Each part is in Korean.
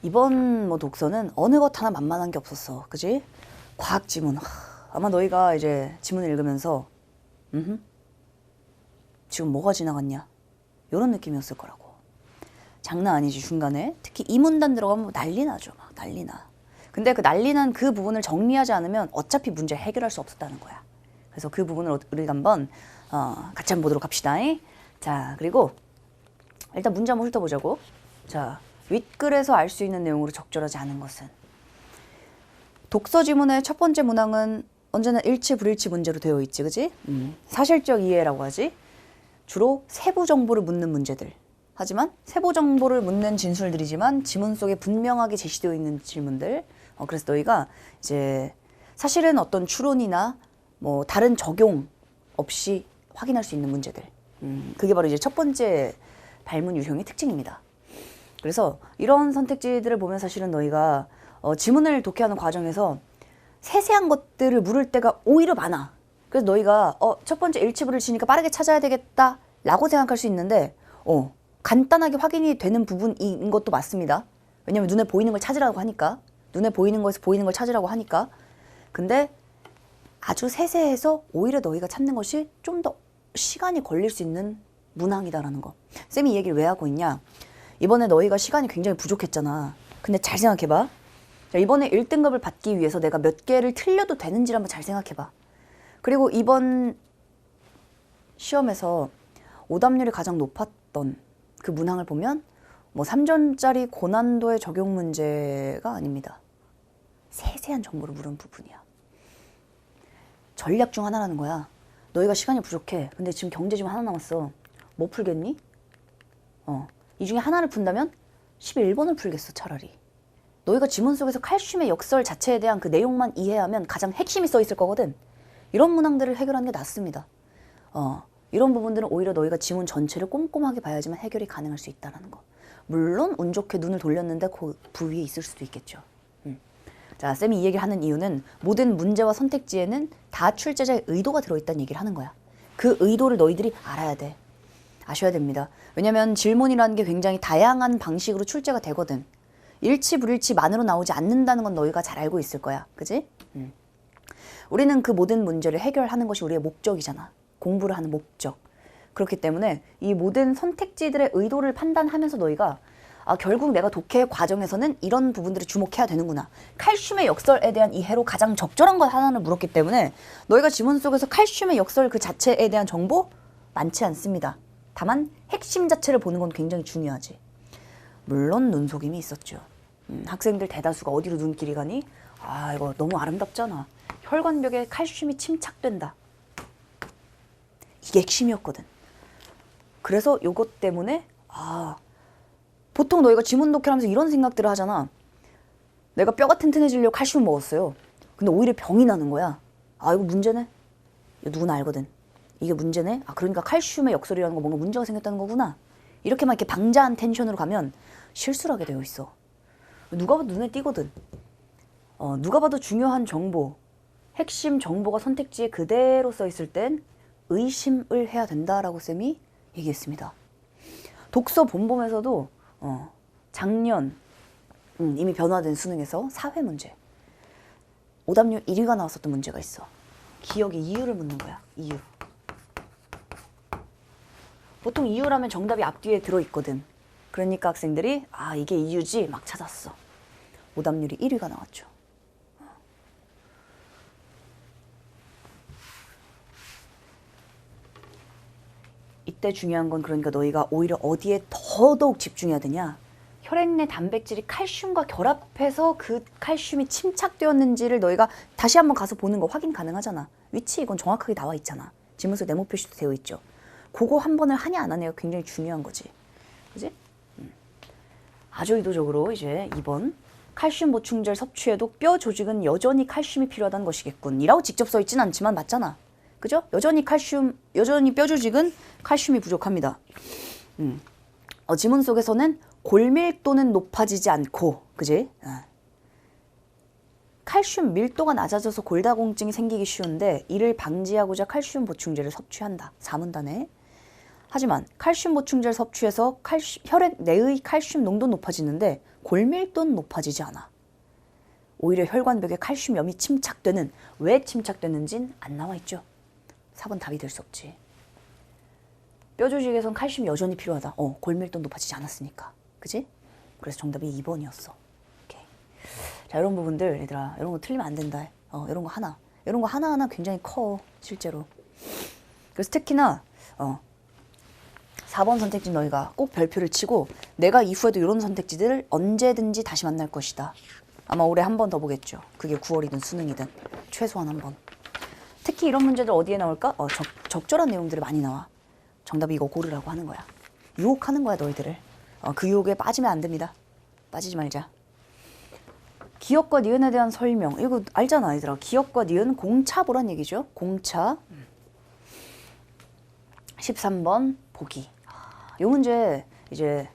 이번 뭐 독서는 어느 것 하나 만만한 게 없었어. 그지? 과학 지문. 아마 너희가 이제 지문을 읽으면서 지금 뭐가 지나갔냐? 이런 느낌이었을 거라고. 장난 아니지. 중간에 특히 이 문단 들어가면 난리 나죠. 막 난리 나. 근데 그 난리 난 그 부분을 정리하지 않으면 어차피 문제 해결할 수 없었다는 거야. 그래서 그 부분을 우리가 한번 같이 한번 보도록 합시다. 자, 그리고 일단 문제 한번 훑어보자고. 자, 윗글에서 알 수 있는 내용으로 적절하지 않은 것은. 독서 지문의 첫 번째 문항은 언제나 일치 불일치 문제로 되어 있지, 그지? 사실적 이해라고 하지. 주로 세부 정보를 묻는 문제들. 하지만 세부 정보를 묻는 진술들이지만 지문 속에 분명하게 제시되어 있는 질문들. 그래서 너희가 이제 사실은 어떤 추론이나 뭐 다른 적용 없이 확인할 수 있는 문제들. 그게 바로 이제 첫 번째 발문 유형의 특징입니다. 그래서 이런 선택지들을 보면 사실은 너희가 지문을 독해하는 과정에서 세세한 것들을 물을 때가 오히려 많아. 그래서 너희가 첫 번째 일치불일치니까 빠르게 찾아야 되겠다 라고 생각할 수 있는데 간단하게 확인이 되는 부분인 것도 맞습니다. 왜냐면 눈에 보이는 걸 찾으라고 하니까. 눈에 보이는 거에서 보이는 걸 찾으라고 하니까. 근데 아주 세세해서 오히려 너희가 찾는 것이 좀 더 시간이 걸릴 수 있는 문항이다라는 거. 쌤이 이 얘기를 왜 하고 있냐. 이번에 너희가 시간이 굉장히 부족했잖아. 근데 잘 생각해봐. 자, 이번에 1등급을 받기 위해서 내가 몇 개를 틀려도 되는지를 한번 잘 생각해봐. 그리고 이번 시험에서 오답률이 가장 높았던 그 문항을 보면 뭐 3점짜리 고난도의 적용 문제가 아닙니다. 세세한 정보를 물은 부분이야. 전략 중 하나라는 거야. 너희가 시간이 부족해. 근데 지금 경제 지문 하나 남았어. 뭐 풀겠니? 이 중에 하나를 푼다면 11번을 풀겠어, 차라리. 너희가 지문 속에서 칼슘의 역설 자체에 대한 그 내용만 이해하면 가장 핵심이 써 있을 거거든. 이런 문항들을 해결하는 게 낫습니다. 이런 부분들은 오히려 너희가 지문 전체를 꼼꼼하게 봐야지만 해결이 가능할 수 있다는 거. 물론 운 좋게 눈을 돌렸는데 그 부위에 있을 수도 있겠죠. 자, 쌤이 이 얘기를 하는 이유는 모든 문제와 선택지에는 다 출제자의 의도가 들어있다는 얘기를 하는 거야. 그 의도를 너희들이 알아야 돼. 아셔야 됩니다. 왜냐면 질문이라는 게 굉장히 다양한 방식으로 출제가 되거든. 일치 불일치만으로 나오지 않는다는 건 너희가 잘 알고 있을 거야. 그지? 우리는 그 모든 문제를 해결하는 것이 우리의 목적이잖아. 공부를 하는 목적. 그렇기 때문에 이 모든 선택지들의 의도를 판단하면서 너희가 결국 내가 독해 과정에서는 이런 부분들을 주목해야 되는구나. 칼슘의 역설에 대한 이해로 가장 적절한 것 하나를 물었기 때문에 너희가 지문 속에서 칼슘의 역설 그 자체에 대한 정보 많지 않습니다. 다만 핵심 자체를 보는 건 굉장히 중요하지. 물론 눈속임이 있었죠. 학생들 대다수가 어디로 눈길이 가니? 이거 너무 아름답잖아. 혈관벽에 칼슘이 침착된다. 이게 핵심이었거든. 그래서 요것 때문에 보통 너희가 지문 독해를 하면서 이런 생각들을 하잖아. 내가 뼈가 튼튼해지려고 칼슘을 먹었어요. 근데 오히려 병이 나는 거야. 이거 문제네. 이거 누구나 알거든. 이게 문제네. 그러니까 칼슘의 역설이라는 거 뭔가 문제가 생겼다는 거구나. 이렇게만 이렇게 방자한 텐션으로 가면 실수를 하게 되어 있어. 누가 봐도 눈에 띄거든. 누가 봐도 중요한 정보, 핵심 정보가 선택지에 그대로 써 있을 땐 의심을 해야 된다라고 쌤이 얘기했습니다. 독서 본범에서도 작년 이미 변화된 수능에서 사회 문제 오답률 1위가 나왔었던 문제가 있어. 기억의 이유를 묻는 거야. 이유. 보통 이유라면 정답이 앞뒤에 들어있거든. 그러니까 학생들이 이게 이유지 막 찾았어. 오답률이 1위가 나왔죠. 이때 중요한 건 그러니까 너희가 오히려 어디에 더더욱 집중해야 되냐. 혈액 내 단백질이 칼슘과 결합해서 그 칼슘이 침착되었는지를 너희가 다시 한번 가서 보는 거 확인 가능하잖아. 위치 이건 정확하게 나와 있잖아. 지문서 네모 표시도 되어 있죠. 그거 한 번을 하냐 안 하냐가 굉장히 중요한 거지. 그지? 아주 의도적으로 이제 2번 칼슘 보충제를 섭취해도 뼈 조직은 여전히 칼슘이 필요하다는 것이겠군. 이라고 직접 써 있진 않지만 맞잖아. 그죠? 여전히 뼈 조직은 칼슘이 부족합니다. 지문 속에서는 골밀도는 높아지지 않고, 그지? 칼슘 밀도가 낮아져서 골다공증이 생기기 쉬운데 이를 방지하고자 칼슘 보충제를 섭취한다. 4문단에. 하지만 칼슘 보충제를 섭취해서 혈액 내의 칼슘 농도 높아지는데 골밀도는 높아지지 않아. 오히려 혈관벽에 칼슘염이 침착되는, 왜 침착되는진 안 나와 있죠. 4번 답이 될 수 없지. 뼈 조직에선 칼슘 여전히 필요하다. 골밀도 높아지지 않았으니까. 그지? 그래서 정답이 2번이었어. 오케이. 자, 이런 부분들 얘들아, 이런 거 틀리면 안 된다. 이런 거 하나하나 굉장히 커, 실제로. 그래서 특히나 4번 선택지 너희가 꼭 별표를 치고, 내가 이후에도 이런 선택지들을 언제든지 다시 만날 것이다. 아마 올해 한 번 더 보겠죠. 그게 9월이든 수능이든 최소한 한 번. 특히 이런 문제들 어디에 나올까? 적절한 내용들이 많이 나와. 정답이 이거 고르라고 하는 거야. 유혹하는 거야, 너희들을. 그 유혹에 빠지면 안 됩니다. 빠지지 말자. 기역과 니은에 대한 설명. 이거 알잖아, 얘들아. 기역과 니은 공차 보란 얘기죠. 공차. 13번 보기. 이 문제 이제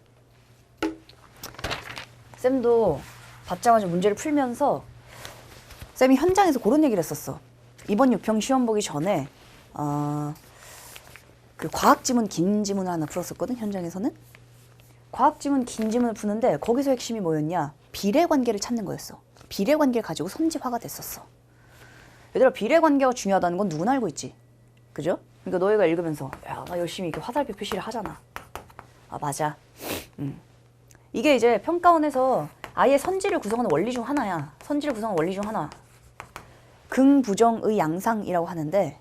쌤도 받자마자 문제를 풀면서 쌤이 현장에서 그런 얘기를 했었어. 이번 유평 시험 보기 전에 그 과학 지문 긴 지문을 하나 풀었었거든, 현장에서는. 과학 지문 긴 지문을 푸는데 거기서 핵심이 뭐였냐? 비례관계를 찾는 거였어. 비례관계를 가지고 선지화가 됐었어. 얘들아, 비례관계가 중요하다는 건 누구나 알고 있지. 그죠? 그러니까 너희가 읽으면서 야, 나 열심히 이렇게 화살표 표시를 하잖아. 맞아. 이게 이제 평가원에서 아예 선지를 구성하는 원리 중 하나야. 선지를 구성하는 원리 중 하나. 긍부정의 양상이라고 하는데,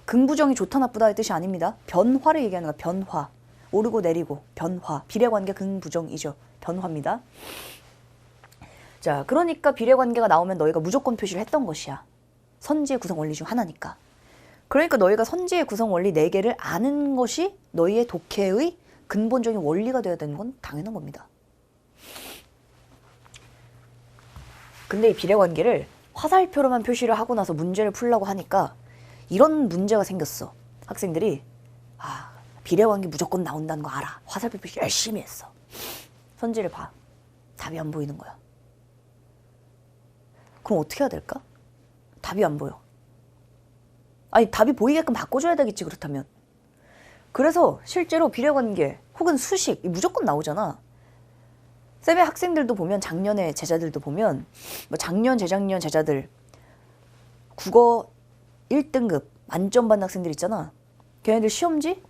긍부정이 좋다 나쁘다의 뜻이 아닙니다. 변화를 얘기하는 거야. 변화. 오르고 내리고 변화. 비례관계 긍부정이죠. 변화입니다. 자, 그러니까 비례관계가 나오면 너희가 무조건 표시를 했던 것이야. 선지의 구성 원리 중 하나니까. 그러니까 너희가 선지의 구성 원리 4개를 아는 것이 너희의 독해의 근본적인 원리가 되어야 되는 건 당연한 겁니다. 근데 이 비례관계를 화살표로만 표시를 하고 나서 문제를 풀려고 하니까 이런 문제가 생겼어. 학생들이 비례관계 무조건 나온다는 거 알아. 화살표 표시 열심히 했어. 선지를 봐. 답이 안 보이는 거야. 그럼 어떻게 해야 될까? 답이 안 보여. 아니, 답이 보이게끔 바꿔줘야 되겠지, 그렇다면. 그래서 실제로 비례관계 혹은 수식 무조건 나오잖아. 쌤의 학생들도 보면, 작년에 제자들도 보면, 뭐 작년, 재작년 제자들 국어 1등급 만점 받는 학생들 있잖아. 걔네들 시험지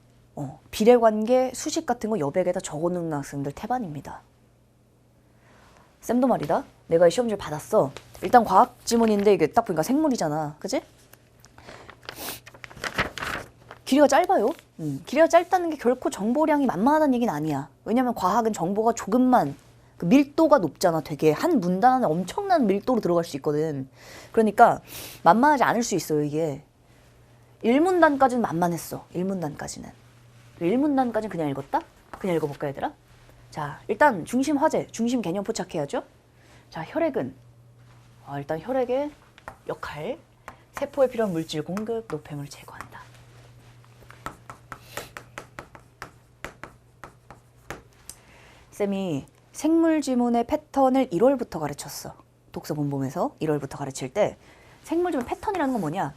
비례관계 수식 같은 거 여백에다 적어놓는 학생들 태반입니다. 쌤도 말이다. 내가 이 시험지를 받았어. 일단 과학 지문인데 이게 딱 보니까 생물이잖아. 그치? 길이가 짧아요. 길이가 짧다는 게 결코 정보량이 만만하다는 얘기는 아니야. 왜냐면 과학은 정보가 조금만, 그 밀도가 높잖아. 되게 한 문단 안에 엄청난 밀도로 들어갈 수 있거든. 그러니까 만만하지 않을 수 있어요, 이게. 1문단까지는 만만했어. 1문단까지는. 1문단까지는 그냥 읽었다? 그냥 읽어볼까, 얘들아? 자, 일단 중심 화제, 중심 개념 포착해야죠. 자, 혈액은 일단 혈액의 역할, 세포에 필요한 물질 공급, 노폐물 제거한다. 쌤이 생물 지문의 패턴을 1월부터 가르쳤어. 독서 본범에서 1월부터 가르칠 때 생물 지문 패턴이라는 건 뭐냐?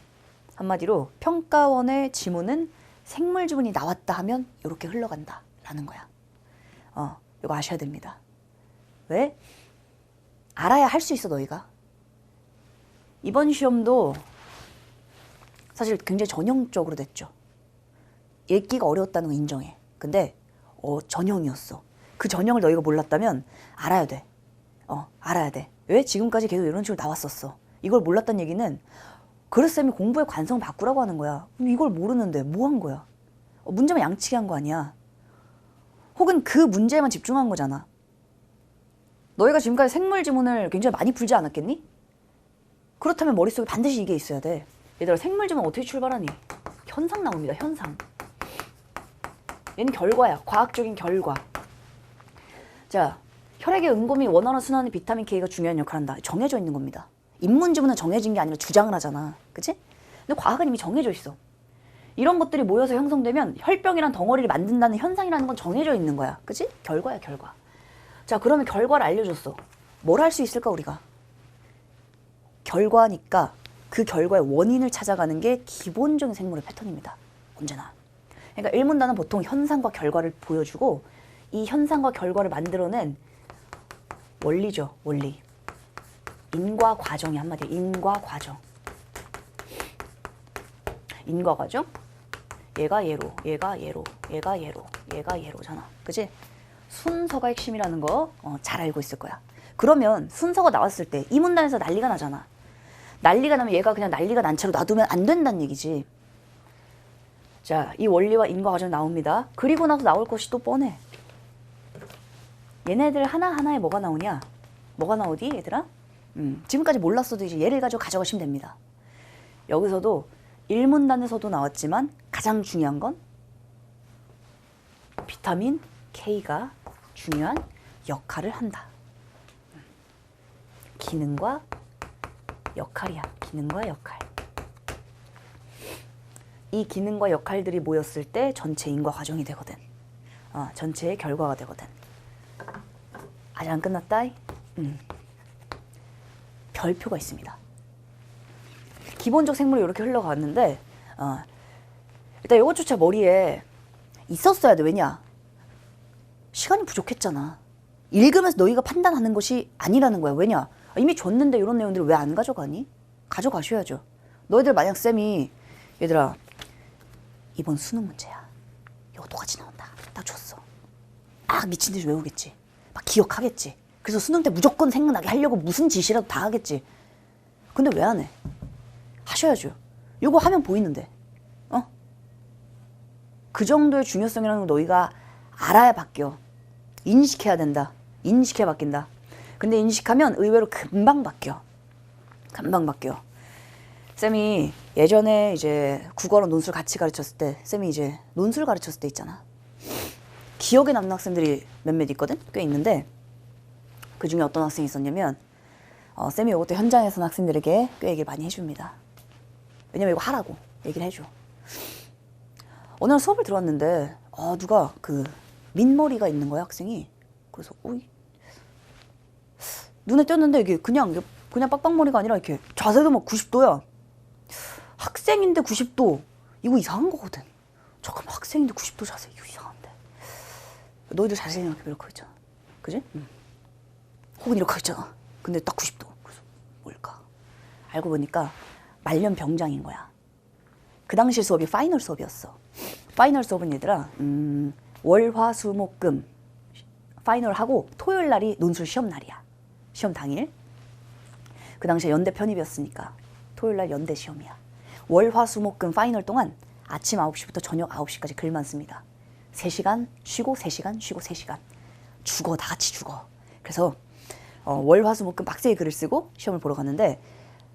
한마디로 평가원의 지문은 생물 지문이 나왔다 하면 이렇게 흘러간다 라는 거야. 이거 아셔야 됩니다. 왜? 알아야 할 수 있어, 너희가. 이번 시험도 사실 굉장히 전형적으로 됐죠. 읽기가 어려웠다는 거 인정해. 근데 전형이었어. 그 전형을 너희가 몰랐다면 알아야 돼. 알아야 돼. 왜? 지금까지 계속 이런 식으로 나왔었어. 이걸 몰랐다는 얘기는 그래서 쌤이 공부의 관성 바꾸라고 하는 거야. 이걸 모르는데 뭐 한 거야? 문제만 양치기 한 거 아니야. 혹은 그 문제에만 집중한 거잖아. 너희가 지금까지 생물 지문을 굉장히 많이 풀지 않았겠니? 그렇다면 머릿속에 반드시 이게 있어야 돼. 얘들아, 생물 지문 어떻게 출발하니? 현상 나옵니다. 현상. 얘는 결과야. 과학적인 결과. 자, 혈액의 음곰이 원활한 순환에 비타민 K가 중요한 역할을 한다. 정해져 있는 겁니다. 인문 지문은 정해진 게 아니라 주장을 하잖아. 그치? 근데 과학은 이미 정해져 있어. 이런 것들이 모여서 형성되면 혈병이란 덩어리를 만든다는 현상이라는 건 정해져 있는 거야. 그치? 결과야, 결과. 자, 그러면 결과를 알려줬어. 뭘 할 수 있을까, 우리가? 결과니까 그 결과의 원인을 찾아가는 게 기본적인 생물의 패턴입니다. 언제나. 그러니까 1문단은 보통 현상과 결과를 보여주고 이 현상과 결과를 만들어낸 원리죠, 원리. 인과 과정이 한마디로 인과 과정. 인과 과정? 얘가 얘로, 얘가 얘로, 얘가 얘로, 얘가 얘로잖아. 그치? 순서가 핵심이라는 거 잘 알고 있을 거야. 그러면 순서가 나왔을 때 이 문단에서 난리가 나잖아. 난리가 나면 얘가 그냥 난리가 난 채로 놔두면 안 된다는 얘기지. 자, 이 원리와 인과 과정이 나옵니다. 그리고 나서 나올 것이 또 뻔해. 얘네들 하나하나에 뭐가 나오냐? 뭐가 나오디, 얘들아? 지금까지 몰랐어도 이제 얘를 가지고 가져가시면 됩니다. 여기서도 1문단에서도 나왔지만 가장 중요한 건 비타민 K가 중요한 역할을 한다. 기능과 역할이야. 기능과 역할. 이 기능과 역할들이 모였을 때 전체 인과 과정이 되거든. 전체의 결과가 되거든. 아직 안 끝났다. 별표가 있습니다. 기본적 생물이 이렇게 흘러갔는데 일단 이것조차 머리에 있었어야 돼. 왜냐? 시간이 부족했잖아. 읽으면서 너희가 판단하는 것이 아니라는 거야. 왜냐? 이미 줬는데 이런 내용들을 왜 안 가져가니? 가져가셔야죠. 너희들 만약 쌤이 얘들아 이번 수능 문제야. 이거 똑같이 나온다. 딱 줬어. 미친 듯이 외우겠지. 막 기억하겠지. 그래서 수능 때 무조건 생각나게 하려고 무슨 짓이라도 다 하겠지. 근데 왜 안 해? 하셔야죠. 요거 하면 보이는데. 그 정도의 중요성이라는 걸 너희가 알아야 바뀌어. 인식해야 된다. 인식해야 바뀐다. 근데 인식하면 의외로 금방 바뀌어. 금방 바뀌어. 쌤이 예전에 이제 국어로 논술 같이 가르쳤을 때, 쌤이 이제 논술 가르쳤을 때 있잖아. 기억에 남는 학생들이 몇몇 있거든? 꽤 있는데, 그 중에 어떤 학생이 있었냐면, 쌤이 이것도 현장에서 학생들에게 꽤 얘기를 많이 해줍니다. 왜냐면 이거 하라고 얘기를 해줘. 어느 날 수업을 들어왔는데, 누가 그 민머리가 있는 거야, 학생이. 그래서, 눈에 띄었는데 이게 그냥 빡빡머리가 아니라 이렇게 자세도 막 90도야. 학생인데 90도. 이거 이상한 거거든. 잠깐만, 학생인데 90도 자세. 이거 이상한데. 너희들 자세히 생각해. 이렇게 있잖아. 그지? 혹은 이렇게 있잖아. 근데 딱 90도. 그래서 뭘까? 알고 보니까 말년병장인 거야. 그 당시 수업이 파이널 수업이었어. 파이널 수업은 얘들아, 월, 화, 수, 목, 금. 파이널 하고 토요일 날이 논술 시험 날이야. 시험 당일. 그 당시에 연대 편입이었으니까 토요일 날 연대 시험이야. 월, 화, 수, 목, 금 파이널 동안 아침 9시부터 저녁 9시까지 글만 씁니다. 3시간 쉬고 3시간 쉬고 3시간. 죽어, 다 같이 죽어. 그래서 월, 화, 수, 목, 금 빡세게 글을 쓰고 시험을 보러 갔는데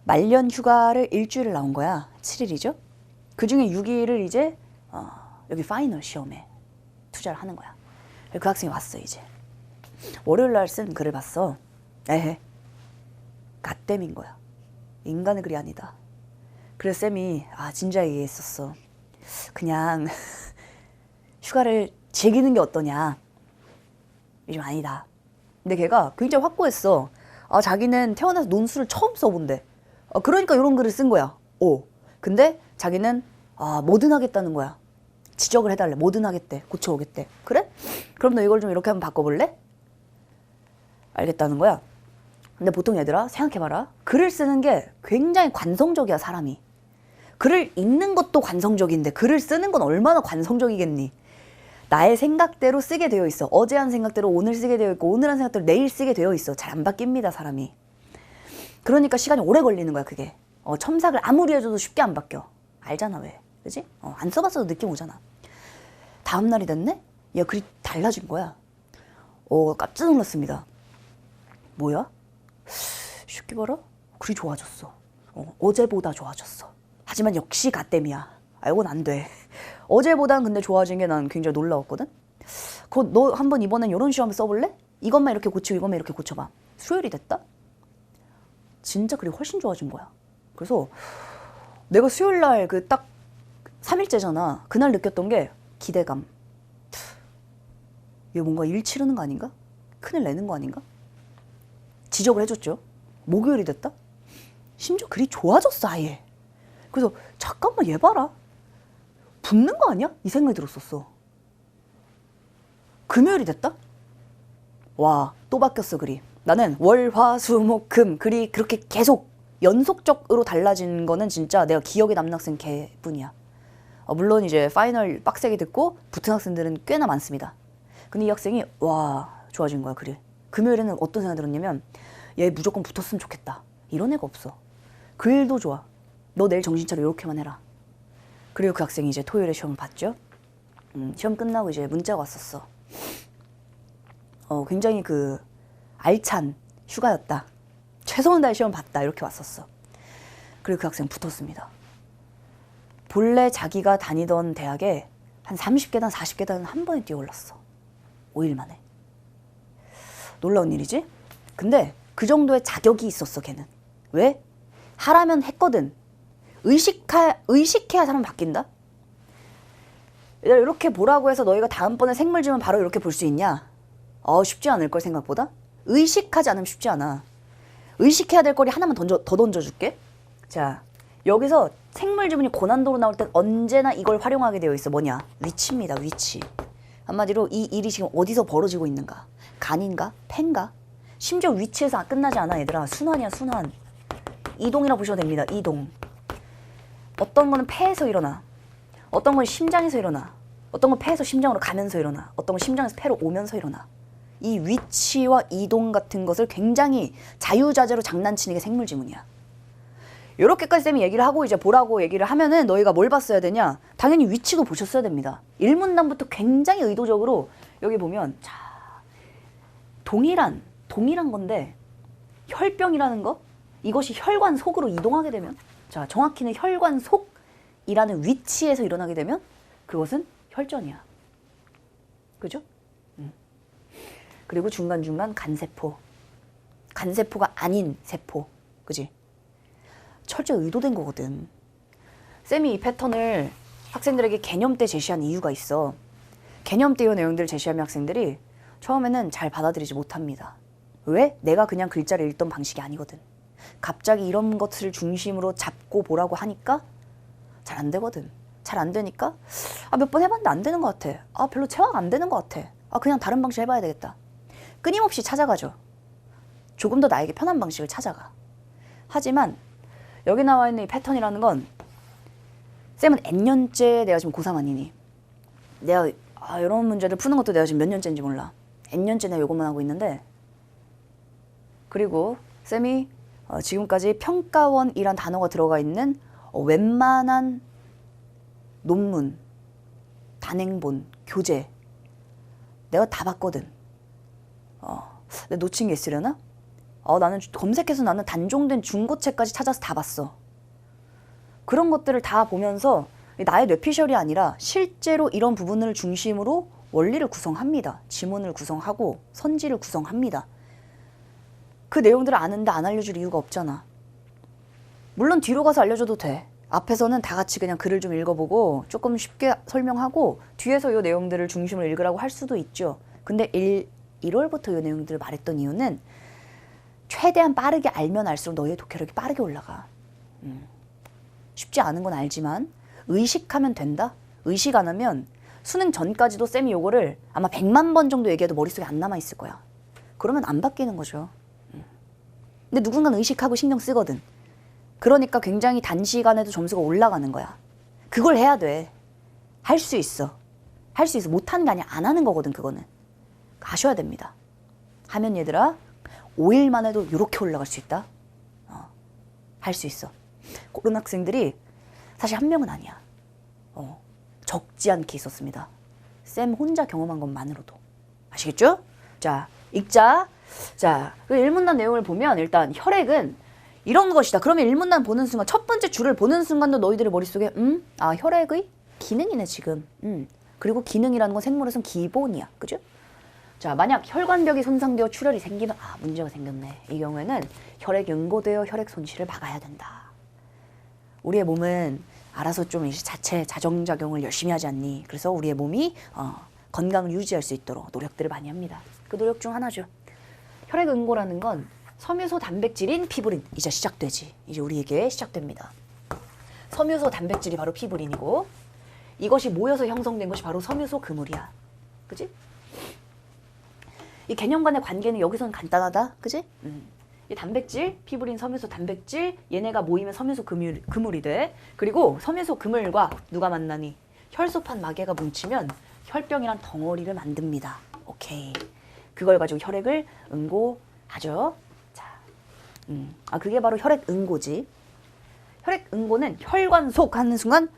말년 휴가를 일주일을 나온 거야. 7일이죠. 그 중에 6일을 이제 여기 파이널 시험에 투자를 하는 거야. 그 학생이 왔어. 이제 월요일 날 쓴 글을 봤어. 에헤, 갓댐인 거야. 인간의 글이 아니다. 그래서 쌤이 진지하게 얘기했었어. 그냥 휴가를 즐기는 게 어떠냐. 이게 좀 아니다. 근데 걔가 굉장히 확고했어. 자기는 태어나서 논술을 처음 써본대. 그러니까 이런 글을 쓴 거야. 근데 자기는 뭐든 하겠다는 거야. 지적을 해달래. 뭐든 하겠대. 고쳐오겠대. 그래? 그럼 너 이걸 좀 이렇게 한번 바꿔볼래? 알겠다는 거야. 근데 보통 얘들아 생각해봐라. 글을 쓰는 게 굉장히 관성적이야. 사람이. 글을 읽는 것도 관성적인데 글을 쓰는 건 얼마나 관성적이겠니. 나의 생각대로 쓰게 되어 있어. 어제 한 생각대로 오늘 쓰게 되어 있고 오늘 한 생각대로 내일 쓰게 되어 있어. 잘 안 바뀝니다. 사람이. 그러니까 시간이 오래 걸리는 거야. 그게. 첨삭을 아무리 해줘도 쉽게 안 바뀌어. 알잖아. 왜. 그지? 안 써봤어도 느낌 오잖아. 다음 날이 됐네? 야, 글이 달라진 거야. 깜짝 놀랐습니다. 뭐야? 쉽게 봐라. 글이 좋아졌어. 어제보다 좋아졌어. 하지만 역시 갓댐이야. 이건 안 돼. 어제보단 근데 좋아진 게 난 굉장히 놀라웠거든. 너 한번 이번엔 이런 시험 써볼래? 이것만 이렇게 고치고 이것만 이렇게 고쳐봐. 수요일이 됐다? 진짜 글이 훨씬 좋아진 거야. 그래서 내가 수요일 날 그 딱 3일째잖아. 그날 느꼈던 게 기대감. 얘 뭔가 일 치르는 거 아닌가? 큰일 내는 거 아닌가? 지적을 해줬죠. 목요일이 됐다? 심지어 글이 좋아졌어. 아예. 그래서 잠깐만 얘 봐라. 붙는 거 아니야? 이 생각이 들었었어. 금요일이 됐다? 와, 또 바뀌었어 글이. 나는 월, 화, 수, 목, 금 글이 그렇게 계속 연속적으로 달라진 거는 진짜 내가 기억에 남는 학생 걔뿐이야. 물론 이제 파이널 빡세게 듣고 붙은 학생들은 꽤나 많습니다. 근데 이 학생이 와 좋아진 거야 글이. 금요일에는 어떤 생각이 들었냐면 얘 무조건 붙었으면 좋겠다. 이런 애가 없어. 글도 좋아. 너 내일 정신 차려 이렇게만 해라. 그리고 그 학생이 이제 토요일에 시험을 봤죠. 시험 끝나고 이제 문자가 왔었어. 굉장히 그 알찬 휴가였다. 최선을 다해 시험 봤다. 이렇게 왔었어. 그리고 그 학생 붙었습니다. 본래 자기가 다니던 대학에 한 30계단, 40계단 한 번에 뛰어올랐어. 5일 만에. 놀라운 일이지? 근데 그 정도의 자격이 있었어, 걔는. 왜? 하라면 했거든. 의식해야 사람 바뀐다? 이렇게 보라고 해서 너희가 다음번에 생물 지면 바로 이렇게 볼 수 있냐? 쉽지 않을걸 생각보다? 의식하지 않으면 쉽지 않아. 의식해야 될 거리 하나만 더 던져줄게. 자, 여기서 생물 지문이 고난도로 나올 땐 언제나 이걸 활용하게 되어 있어. 뭐냐? 위치입니다. 위치. 한마디로 이 일이 지금 어디서 벌어지고 있는가? 간인가? 폐인가? 심지어 위치에서 끝나지 않아 얘들아. 순환이야 순환. 이동이라 보셔도 됩니다. 이동. 어떤 거는 폐에서 일어나. 어떤 건 심장에서 일어나. 어떤 건 폐에서 심장으로 가면서 일어나. 어떤 건 심장에서 폐로 오면서 일어나. 이 위치와 이동 같은 것을 굉장히 자유자재로 장난치는 게 생물지문이야. 요렇게까지 쌤이 얘기를 하고 이제 보라고 얘기를 하면은 너희가 뭘 봤어야 되냐? 당연히 위치도 보셨어야 됩니다. 1문단부터 굉장히 의도적으로 여기 보면 자 동일한 건데 혈병이라는 거 이것이 혈관 속으로 이동하게 되면 자 정확히는 혈관 속이라는 위치에서 일어나게 되면 그것은 혈전이야. 그죠? 그리고 중간중간 간세포. 간세포가 아닌 세포. 그지? 철저히 의도된 거거든. 쌤이 이 패턴을 학생들에게 개념 때 제시한 이유가 있어. 개념 때 이 내용들을 제시하면 학생들이 처음에는 잘 받아들이지 못합니다. 왜? 내가 그냥 글자를 읽던 방식이 아니거든. 갑자기 이런 것을 중심으로 잡고 보라고 하니까 잘 안 되거든. 잘 안 되니까 몇 번 해봤는데 안 되는 것 같아. 별로 체화가 안 되는 것 같아. 그냥 다른 방식 해봐야 되겠다. 끊임없이 찾아가죠. 조금 더 나에게 편한 방식을 찾아가. 하지만 여기 나와 있는 이 패턴이라는 건 쌤은 N년째 내가 지금 고3 아니니 내가 이런 문제를 푸는 것도 내가 지금 몇 년째인지 몰라. N년째 내가 요것만 하고 있는데 그리고 쌤이 지금까지 평가원이란 단어가 들어가 있는 웬만한 논문, 단행본, 교재 내가 다 봤거든. 내가 놓친 게 있으려나? 나는 검색해서 나는 단종된 중고책까지 찾아서 다 봤어. 그런 것들을 다 보면서 나의 뇌피셜이 아니라 실제로 이런 부분을 중심으로 원리를 구성합니다. 지문을 구성하고 선지를 구성합니다. 그 내용들을 아는데 안 알려줄 이유가 없잖아. 물론 뒤로 가서 알려줘도 돼. 앞에서는 다 같이 그냥 글을 좀 읽어보고 조금 쉽게 설명하고 뒤에서 이 내용들을 중심으로 읽으라고 할 수도 있죠. 근데 1월부터 이 내용들을 말했던 이유는 최대한 빠르게 알면 알수록 너희의 독해력이 빠르게 올라가. 쉽지 않은 건 알지만 의식하면 된다? 의식 안 하면 수능 전까지도 쌤이 요거를 아마 100만 번 정도 얘기해도 머릿속에 안 남아있을 거야. 그러면 안 바뀌는 거죠. 근데 누군가는 의식하고 신경 쓰거든. 그러니까 굉장히 단시간에도 점수가 올라가는 거야. 그걸 해야 돼. 할 수 있어. 할 수 있어. 못하는 게 아니야. 안 하는 거거든 그거는. 하셔야 됩니다. 하면 얘들아 5일만 해도 이렇게 올라갈 수 있다. 할 수 있어. 그런 학생들이 사실 한 명은 아니야. 적지 않게 있었습니다. 쌤 혼자 경험한 것만으로도. 아시겠죠? 자, 읽자. 자, 그 1문단 내용을 보면 일단 혈액은 이런 것이다. 그러면 1문단 보는 순간 첫 번째 줄을 보는 순간도 너희들의 머릿속에 혈액의 기능이네 지금. 그리고 기능이라는 건 생물에선 기본이야. 그죠? 자, 만약 혈관벽이 손상되어 출혈이 생기면 문제가 생겼네. 이 경우에는 혈액이 응고되어 혈액 손실을 막아야 된다. 우리의 몸은 알아서 좀 자체 자정작용을 열심히 하지 않니? 그래서 우리의 몸이 건강을 유지할 수 있도록 노력들을 많이 합니다. 그 노력 중 하나죠. 혈액 응고라는 건 섬유소 단백질인 피부린. 이제 시작되지. 이제 우리에게 시작됩니다. 섬유소 단백질이 바로 피부린이고 이것이 모여서 형성된 것이 바로 섬유소 그물이야. 그치? 이 개념 간의 관계는 여기서는 간단하다. 그지? 이 단백질, 피브린, 섬유소, 단백질 얘네가 모이면 섬유소 그물이 돼. 그리고 섬유소 그물과 누가 만나니? 혈소판 마개가 뭉치면 혈병이란 덩어리를 만듭니다. 오케이. 그걸 가지고 혈액을 응고하죠. 자, 그게 바로 혈액 응고지. 혈액 응고는 혈관 속 하는 순간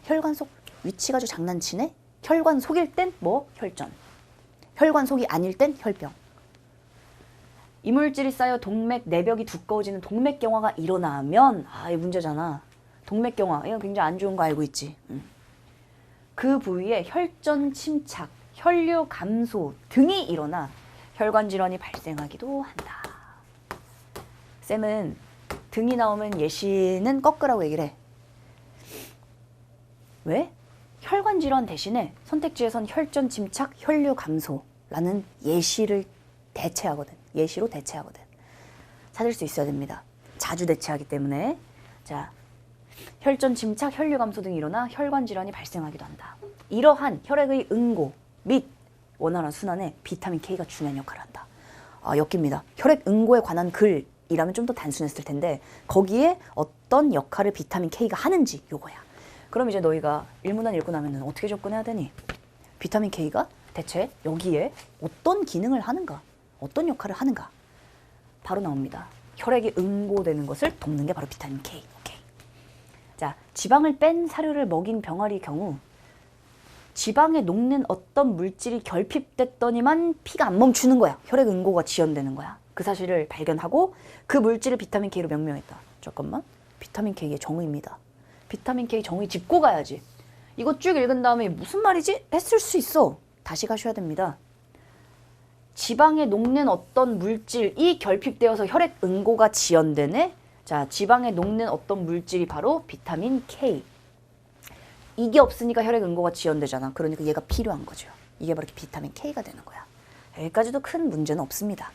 혈관 속 위치 가지고 장난치네. 혈관 속일 땐 뭐? 혈전. 혈관 속이 아닐 땐 혈병. 이물질이 쌓여 동맥 내벽이 두꺼워지는 동맥경화가 일어나면 이 문제잖아. 동맥경화 이거 굉장히 안 좋은 거 알고 있지. 그 부위에 혈전 침착, 혈류 감소 등이 일어나 혈관 질환이 발생하기도 한다. 쌤은 등이 나오면 예시는 꺾으라고 얘기를 해. 왜? 혈관 질환 대신에 선택지에선 혈전 침착, 혈류 감소라는 예시를 대체하거든. 예시로 대체하거든. 찾을 수 있어야 됩니다. 자주 대체하기 때문에. 자, 혈전 침착, 혈류 감소 등이 일어나 혈관 질환이 발생하기도 한다. 이러한 혈액의 응고 및 원활한 순환에 비타민 K가 중요한 역할을 한다. 엮입니다. 혈액 응고에 관한 글이라면 좀 더 단순했을 텐데 거기에 어떤 역할을 비타민 K가 하는지 요거야. 그럼 이제 너희가 일문안 읽고 나면은 어떻게 접근해야 되니? 비타민 K가 대체 여기에 어떤 기능을 하는가? 어떤 역할을 하는가? 바로 나옵니다. 혈액이 응고되는 것을 돕는 게 바로 비타민 K. 오케이. 자, 지방을 뺀 사료를 먹인 병아리의 경우 지방에 녹는 어떤 물질이 결핍됐더니만 피가 안 멈추는 거야. 혈액 응고가 지연되는 거야. 그 사실을 발견하고 그 물질을 비타민 K로 명명했다. 잠깐만. 비타민 K의 정의입니다. 비타민 K 정의 짚고 가야지. 이거 쭉 읽은 다음에 무슨 말이지? 했을 수 있어. 다시 가셔야 됩니다. 지방에 녹는 어떤 물질이 결핍되어서 혈액 응고가 지연되네. 자, 지방에 녹는 어떤 물질이 바로 비타민 K. 이게 없으니까 혈액 응고가 지연되잖아. 그러니까 얘가 필요한 거죠. 이게 바로 비타민 K가 되는 거야. 여기까지도 큰 문제는 없습니다.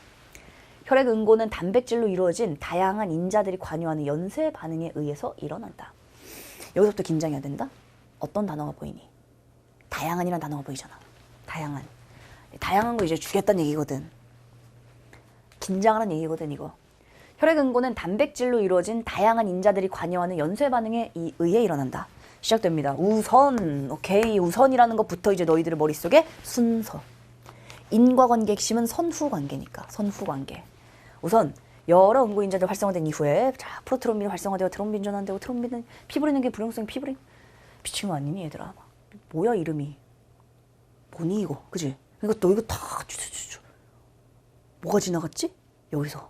혈액 응고는 단백질로 이루어진 다양한 인자들이 관여하는 연쇄 반응에 의해서 일어난다. 여기서부터 긴장해야 된다. 어떤 단어가 보이니? 다양한이라는 단어가 보이잖아. 다양한. 다양한 거 이제 주겠다는 얘기거든. 긴장하라는 얘기거든 이거. 혈액 응고는 단백질로 이루어진 다양한 인자들이 관여하는 연쇄 반응에 의해 일어난다. 시작됩니다. 우선. 오케이. 우선이라는 것부터 이제 너희들의 머릿속에 순서. 인과관계 핵심은 선후관계니까. 선후관계. 우선 여러 응고 인자들 활성화된 이후에 자, 프로트롬빈이 활성화되어 트롬빈 전환되고 트롬빈은 피브린은 게 불용성 피브린. 미친 거 아니니 얘들아. 뭐야 이름이. 뭐니 이거. 그지? 그러니까 너 이거 다 뭐가 지나갔지? 여기서.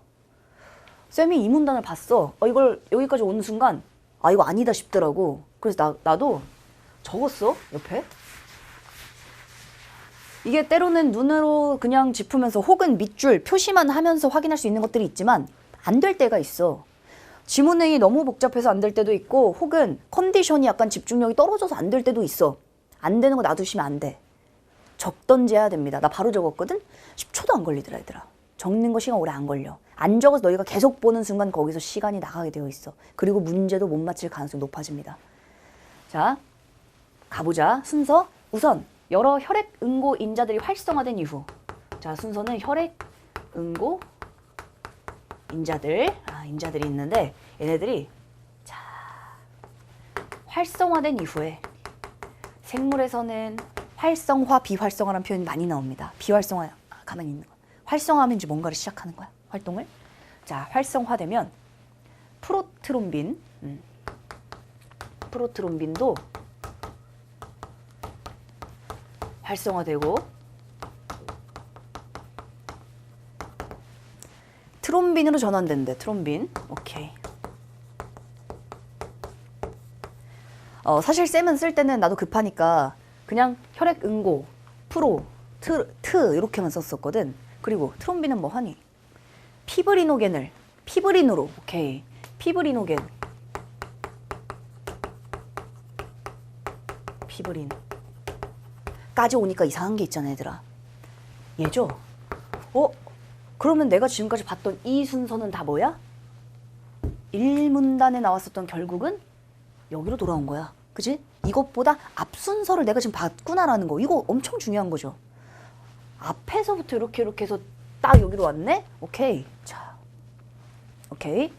쌤이 이 문단을 봤어. 이걸 여기까지 오는 순간 이거 아니다 싶더라고. 그래서 나도 적었어. 옆에. 이게 때로는 눈으로 그냥 짚으면서 혹은 밑줄 표시만 하면서 확인할 수 있는 것들이 있지만 안 될 때가 있어. 지문행이 너무 복잡해서 안 될 때도 있고 혹은 컨디션이 약간 집중력이 떨어져서 안 될 때도 있어. 안 되는 거 놔두시면 안 돼. 적던지 해야 됩니다. 나 바로 적었거든? 10초도 안 걸리더라 얘들아. 적는 거 시간 오래 안 걸려. 안 적어서 너희가 계속 보는 순간 거기서 시간이 나가게 되어 있어. 그리고 문제도 못 맞힐 가능성이 높아집니다. 자, 가보자. 순서. 우선 여러 혈액 응고 인자들이 활성화된 이후. 자, 순서는 혈액 응고 인자들. 인자들이 있는데 얘네들이 자, 활성화된 이후에 생물에서는 활성화, 비활성화라는 표현이 많이 나옵니다. 비활성화, 가만히 있는 거. 활성화하면 이제 뭔가를 시작하는 거야. 활동을. 자, 활성화되면 프로트롬빈. 프로트롬빈도 활성화되고 트롬빈으로 전환된대. 트롬빈. 오케이. 사실 쌤은 쓸 때는 나도 급하니까 그냥 혈액 응고, 프로, 트 이렇게만 썼었거든. 그리고 트롬빈은 뭐 하니? 피브리노겐을 피브린으로. 오케이. 피브리노겐. 피브린. 까지 오니까 이상한 게 있잖아 얘들아. 얘죠? 그러면 내가 지금까지 봤던 이 순서는 다 뭐야? 1문단에 나왔었던 결국은 여기로 돌아온 거야. 그지? 이것보다 앞 순서를 내가 지금 봤구나라는 거. 이거 엄청 중요한 거죠. 앞에서부터 이렇게 해서 딱 여기로 왔네? 오케이. 자, 오케이.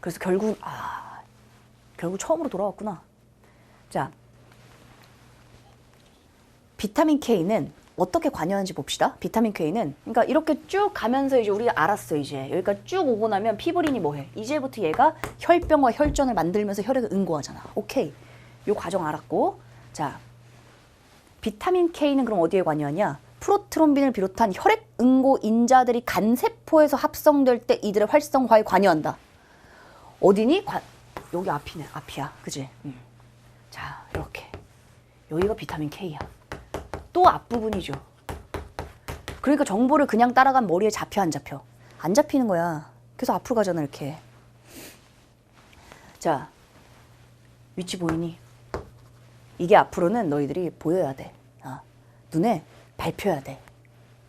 그래서 결국 처음으로 돌아왔구나. 자, 비타민 K는 어떻게 관여하는지 봅시다. 비타민 K는 그러니까 이렇게 쭉 가면서 이제 우리가 알았어. 이제 여기까지 쭉 오고 나면 피브린이 뭐해? 이제부터 얘가 혈병과 혈전을 만들면서 혈액을 응고하잖아. 오케이. 요 과정 알았고. 자, 비타민 K는 그럼 어디에 관여하냐? 프로트롬빈을 비롯한 혈액 응고 인자들이 간세포에서 합성될 때 이들의 활성화에 관여한다. 어디니? 여기 앞이네. 앞이야. 그지? 자, 이렇게. 여기가 비타민 K야. 또 앞부분이죠. 그러니까 정보를 그냥 따라가면 머리에 잡혀 안 잡혀? 안 잡히는 거야. 그래서 앞으로 가잖아 이렇게. 자, 위치 보이니? 이게 앞으로는 너희들이 보여야 돼. 눈에 밟혀야 돼.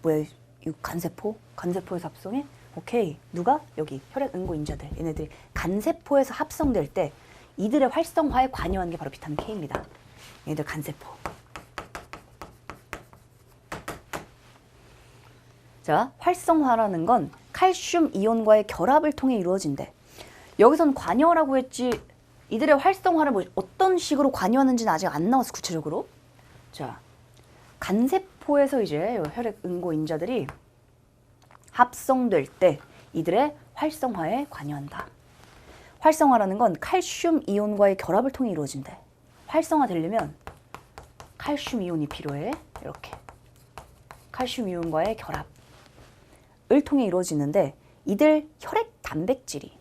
뭐야? 이 간세포? 간세포에서 합성해? 오케이. 누가? 여기 혈액 응고 인자들. 얘네들이 간세포에서 합성될 때 이들의 활성화에 관여하는 게 바로 비타민 K입니다. 얘네들 간세포. 자, 활성화라는 건 칼슘 이온과의 결합을 통해 이루어진대. 여기선 관여라고 했지 이들의 활성화를 어떤 식으로 관여하는지는 아직 안 나왔어, 구체적으로. 자, 간세포에서 이제 혈액 응고 인자들이 합성될 때 이들의 활성화에 관여한다. 활성화라는 건 칼슘 이온과의 결합을 통해 이루어진대. 활성화 되려면 칼슘 이온이 필요해. 이렇게. 칼슘 이온과의 결합. 을 통해 이루어지는데 이들 혈액 단백질이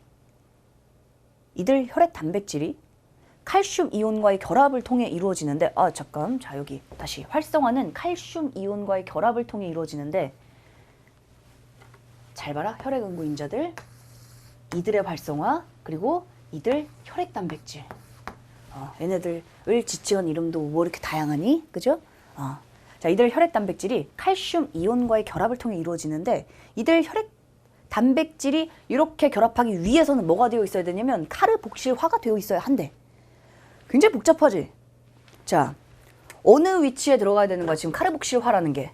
칼슘 이온과의 결합을 통해 이루어지는데 잠깐. 자, 여기 다시. 활성화는 칼슘 이온과의 결합을 통해 이루어지는데 잘 봐라. 혈액 응고 인자들, 이들의 활성화, 그리고 이들 혈액 단백질. 얘네들을 지칭한 이름도 뭐 이렇게 다양하니? 그죠? 자, 이들 혈액 단백질이 칼슘 이온과의 결합을 통해 이루어지는데 이들 혈액 단백질이 이렇게 결합하기 위해서는 뭐가 되어 있어야 되냐면 카르복실화가 되어 있어야 한대. 굉장히 복잡하지? 자, 어느 위치에 들어가야 되는 거야? 지금 카르복실화라는 게.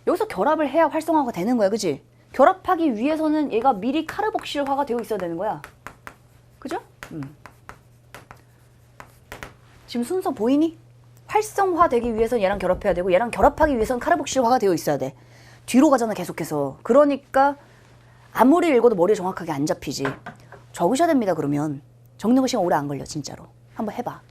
여기서 결합을 해야 활성화가 되는 거야. 그지? 결합하기 위해서는 얘가 미리 카르복실화가 되어 있어야 되는 거야. 그죠? 지금 순서 보이니? 활성화되기 위해서는 얘랑 결합해야 되고 얘랑 결합하기 위해서는 카르복실화가 되어 있어야 돼. 뒤로 가잖아 계속해서. 그러니까 아무리 읽어도 머리에 정확하게 안 잡히지. 적으셔야 됩니다. 그러면 적는 거 시간 오래 안 걸려. 진짜로. 한번 해봐.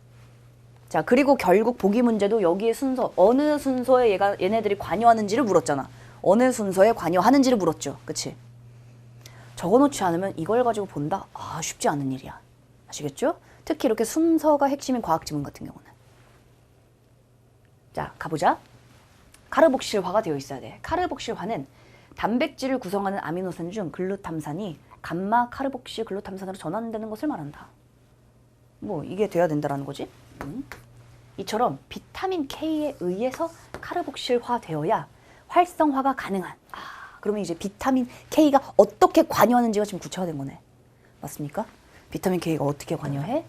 자, 그리고 결국 보기 문제도 여기에 순서, 어느 순서에 얘네들이 관여하는지를 물었잖아. 어느 순서에 관여하는지를 물었죠. 그치? 적어놓지 않으면 이걸 가지고 본다? 쉽지 않은 일이야. 아시겠죠? 특히 이렇게 순서가 핵심인 과학지문 같은 경우는. 자, 가보자. 카르복실화가 되어 있어야 돼. 카르복실화는 단백질을 구성하는 아미노산 중 글루탐산이 감마 카르복실 글루탐산으로 전환되는 것을 말한다. 뭐 이게 돼야 된다라는 거지. 이처럼 비타민 K에 의해서 카르복실화 되어야 활성화가 가능한. 그러면 이제 비타민 K가 어떻게 관여하는지가 지금 구체화된 거네. 맞습니까? 비타민 K가 어떻게 관여해?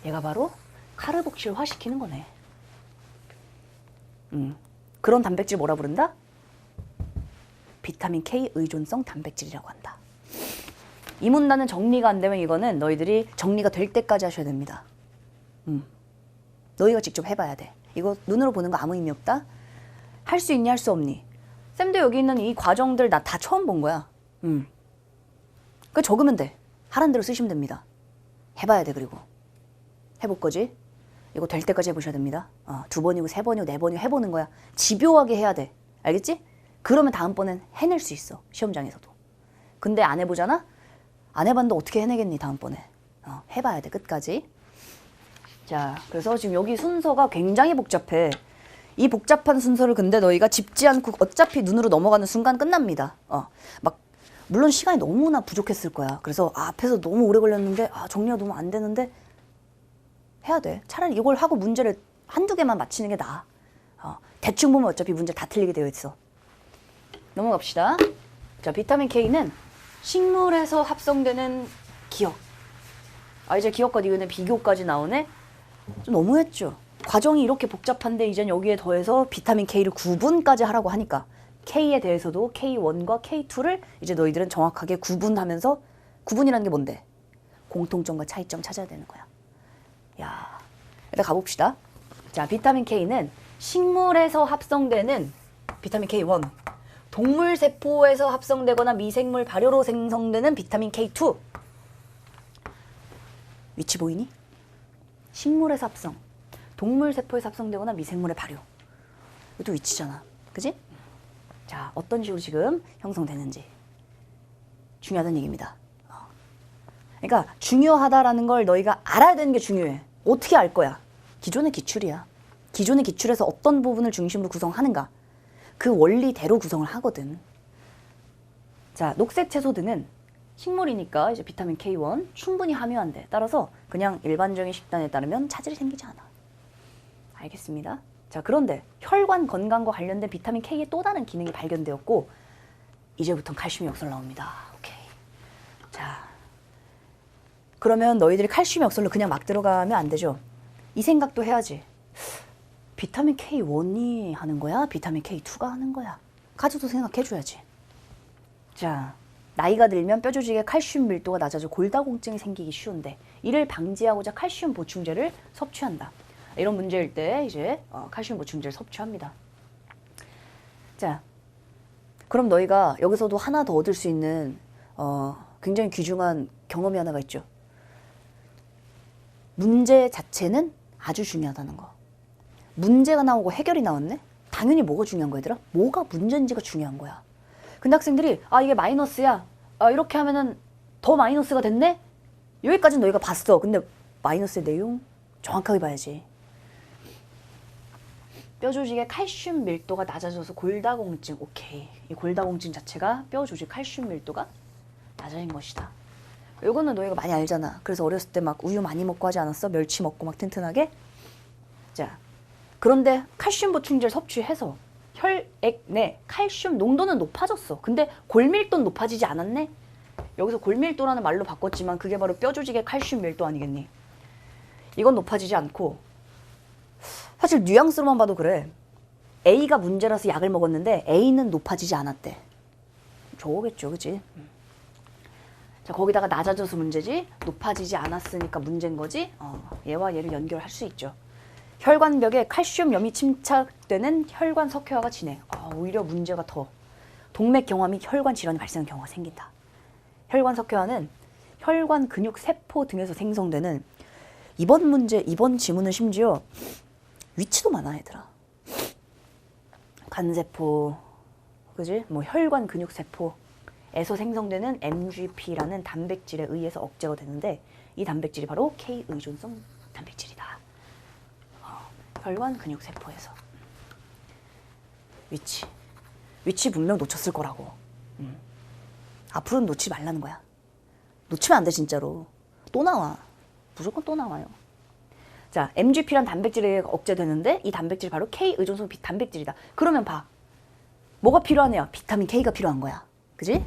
얘가 바로 카르복실화 시키는 거네. 그런 단백질 뭐라 부른다? 비타민 K 의존성 단백질이라고 한다. 이 문단은 정리가 안 되면 이거는 너희들이 정리가 될 때까지 하셔야 됩니다. 너희가 직접 해봐야 돼. 이거 눈으로 보는 거 아무 의미 없다? 할 수 있니 할 수 없니? 쌤도 여기 있는 이 과정들 나 다 처음 본 거야. 그 적으면 돼. 하라는 대로 쓰시면 됩니다. 해봐야 돼. 그리고 해볼 거지? 이거 될 때까지 해보셔야 됩니다. 2번이고 3번이고 4번이고 해보는 거야. 집요하게 해야 돼. 알겠지? 그러면 다음번엔 해낼 수 있어. 시험장에서도. 근데 안 해보잖아? 안 해봤는데 어떻게 해내겠니 다음번에. 해봐야 돼. 끝까지. 자, 그래서 지금 여기 순서가 굉장히 복잡해. 이 복잡한 순서를 근데 너희가 짚지 않고 어차피 눈으로 넘어가는 순간 끝납니다. 막 물론 시간이 너무나 부족했을 거야. 그래서 앞에서 너무 오래 걸렸는데 정리가 너무 안 되는데 해야 돼. 차라리 이걸 하고 문제를 한두 개만 맞히는 게 나아. 대충 보면 어차피 문제 다 틀리게 되어 있어. 넘어갑시다. 자, 비타민 K는 식물에서 합성되는 기억. 이제 기억과 니은의 비교까지 나오네. 좀 너무했죠. 과정이 이렇게 복잡한데 이젠 여기에 더해서 비타민 K를 구분까지 하라고 하니까 K에 대해서도 K1과 K2를 이제 너희들은 정확하게 구분하면서, 구분이라는 게 뭔데? 공통점과 차이점 찾아야 되는 거야. 야, 일단 가봅시다. 자, 비타민 K는 식물에서 합성되는 비타민 K1, 동물 세포에서 합성되거나 미생물 발효로 생성되는 비타민 K2. 위치 보이니? 식물에서 합성, 동물 세포에서 합성되거나 미생물의 발효. 이것도 위치잖아. 그지? 자, 어떤 식으로 지금 형성되는지 중요하다는 얘기입니다. 그러니까 중요하다라는 걸 너희가 알아야 되는 게 중요해. 어떻게 알 거야? 기존의 기출이야. 기존의 기출에서 어떤 부분을 중심으로 구성하는가? 그 원리대로 구성을 하거든. 자, 녹색 채소 등은 식물이니까 이제 비타민 K1 충분히 함유한대. 따라서 그냥 일반적인 식단에 따르면 차질이 생기지 않아. 알겠습니다. 자, 그런데 혈관 건강과 관련된 비타민 K의 또 다른 기능이 발견되었고, 이제부터 칼슘 역설 나옵니다. 오케이. 자, 그러면 너희들이 칼슘 역설로 그냥 막 들어가면 안 되죠. 이 생각도 해야지. 비타민 K1이 하는 거야? 비타민 K2가 하는 거야? 가지도 생각해줘야지. 자, 나이가 들면 뼈 조직의 칼슘 밀도가 낮아져 골다공증이 생기기 쉬운데, 이를 방지하고자 칼슘 보충제를 섭취한다. 이런 문제일 때 이제 칼슘 보충제를 섭취합니다. 자, 그럼 너희가 여기서도 하나 더 얻을 수 있는 굉장히 귀중한 경험이 하나가 있죠. 문제 자체는 아주 중요하다는 거. 문제가 나오고 해결이 나왔네? 당연히 뭐가 중요한 거야, 얘들아? 뭐가 문제인지가 중요한 거야. 근데 학생들이 이게 마이너스야. 이렇게 하면은 더 마이너스가 됐네? 여기까지는 너희가 봤어. 근데 마이너스의 내용 정확하게 봐야지. 뼈 조직의 칼슘 밀도가 낮아져서 골다공증. 오케이. 이 골다공증 자체가 뼈 조직 칼슘 밀도가 낮아진 것이다. 이거는 너희가 많이 알잖아. 그래서 어렸을 때 막 우유 많이 먹고 하지 않았어? 멸치 먹고 막 튼튼하게? 자, 그런데 칼슘 보충제를 섭취해서 혈액 내 칼슘 농도는 높아졌어. 근데 골밀도는 높아지지 않았네? 여기서 골밀도라는 말로 바꿨지만 그게 바로 뼈 조직의 칼슘 밀도 아니겠니? 이건 높아지지 않고, 사실 뉘앙스로만 봐도 그래. A가 문제라서 약을 먹었는데 A는 높아지지 않았대. 저거겠죠, 그치? 자, 거기다가 낮아져서 문제지, 높아지지 않았으니까 문제인 거지. 얘와 얘를 연결할 수 있죠. 혈관벽에 칼슘염이 침착되는 혈관 석회화가 진행. 오히려 문제가 더. 동맥 경화 및 혈관 질환이 발생하는 경우가 생긴다. 혈관 석회화는 혈관 근육 세포 등에서 생성되는, 이번 지문은 심지어 위치도 많아, 얘들아. 간세포, 그지? 뭐 혈관 근육 세포에서 생성되는 MGP라는 단백질에 의해서 억제가 되는데, 이 단백질이 바로 K 의존성 단백질이다. 혈관 근육 세포에서. 위치 분명 놓쳤을 거라고. 앞으로는 놓치지 말라는 거야. 놓치면 안 돼, 진짜로. 또 나와. 무조건 또 나와요. 자, MGP란 단백질에 억제되는데 이 단백질이 바로 K 의존성 단백질이다. 그러면 봐. 뭐가 필요하냐? 비타민 K가 필요한 거야. 그지?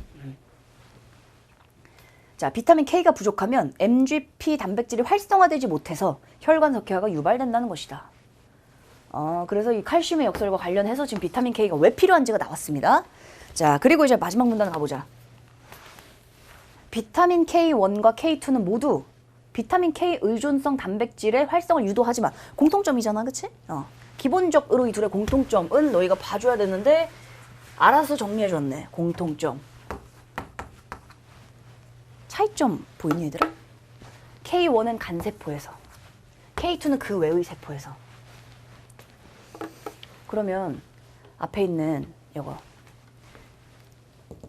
자, 비타민 K가 부족하면 MGP 단백질이 활성화되지 못해서 혈관 석회화가 유발된다는 것이다. 그래서 이 칼슘의 역설과 관련해서 지금 비타민 K가 왜 필요한지가 나왔습니다. 자, 그리고 이제 마지막 문단 가보자. 비타민 K1과 K2는 모두 비타민 K 의존성 단백질의 활성을 유도하지만 공통점이잖아, 그치? 기본적으로 이 둘의 공통점은 너희가 봐줘야 되는데 알아서 정리해줬네. 공통점. 차이점 보이니, 얘들아? K1은 간세포에서, K2는 그 외의 세포에서. 그러면 앞에 있는 이거,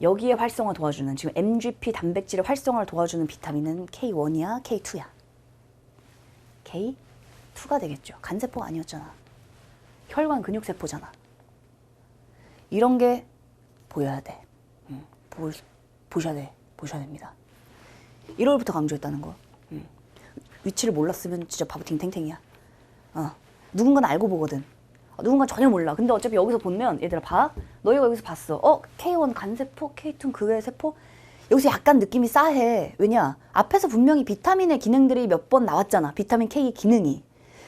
여기에 활성화 도와주는, 지금 MGP 단백질의 활성화를 도와주는 비타민은 K1이야, K2야? K2가 되겠죠. 간세포가 아니었잖아. 혈관 근육세포잖아. 이런 게 보여야 돼. 보셔야 됩니다. 1월부터 강조했다는 거. 위치를 몰랐으면 진짜 바보 팅탱탱이야. 누군가는 알고 보거든. 누군가 전혀 몰라. 근데 어차피 여기서 보면, 얘들아 봐. 너희가 여기서 봤어. K1 간세포, K2 그 외의 세포? 여기서 약간 느낌이 싸해. 왜냐? 앞에서 분명히 비타민의 기능들이 몇 번 나왔잖아. 비타민 K의 기능이.